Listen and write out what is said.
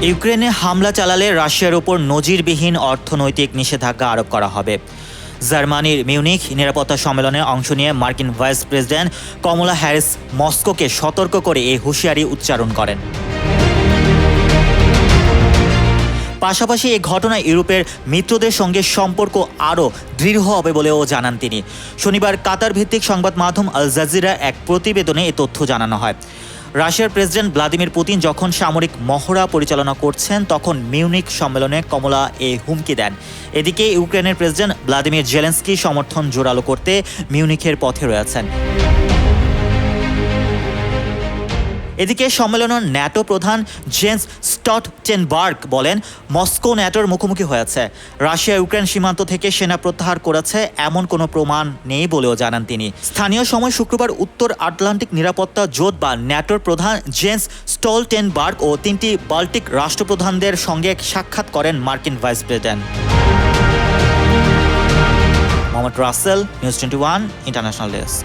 ইউক্রেনে হামলা চালালে রাশিয়ার ওপর নজিরবিহীন অর্থনৈতিক নিষেধাজ্ঞা আরোপ করা হবে। জার্মানির মিউনিখ নিরাপত্তা সম্মেলনে অংশ নিয়ে মার্কিন ভাইস প্রেসিডেন্ট কমলা হ্যারিস মস্কোকে সতর্ক করে এই হুঁশিয়ারি উচ্চারণ করেন। পাশাপাশি এই ঘটনায় ইউরোপের মিত্রদের সঙ্গে সম্পর্ক আরও দৃঢ় হবে বলেও জানান তিনি। শনিবার কাতার ভিত্তিক সংবাদ মাধ্যম আল জাজিরা এক প্রতিবেদনে এ তথ্য জানানো হয়। রাশিয়ার প্রেসিডেন্ট ভ্লাদিমির পুতিন যখন সামরিক মহড়া পরিচালনা করছেন তখন মিউনিখ সম্মেলনে কমলা এ হুমকি দেন। এদিকে ইউক্রেনের প্রেসিডেন্ট ভ্লাদিমির জেলেন্সকি সমর্থন জোরালো করতে মিউনিখের পথে রয়েছেন। এদিকে সম্মেলনের ন্যাটো প্রধান জেন্স স্টলটেনবার্গ বলেন, মস্কো ন্যাটোর মুখোমুখি হয়েছে। রাশিয়া ইউক্রেন সীমান্ত থেকে সেনা প্রত্যাহার করেছে এমন কোনো প্রমাণ নেই বলেও জানান তিনি। স্থানীয় সময় শুক্রবার উত্তর আটলান্টিক নিরাপত্তা জোট বা ন্যাটোর প্রধান জেন্স স্টলটেনবার্গ ও 3টি বাল্টিক রাষ্ট্রপ্রধানদের সঙ্গে সাক্ষাৎ করেন মার্কিন vice president. Mohammad Rasel, news 21 international desk.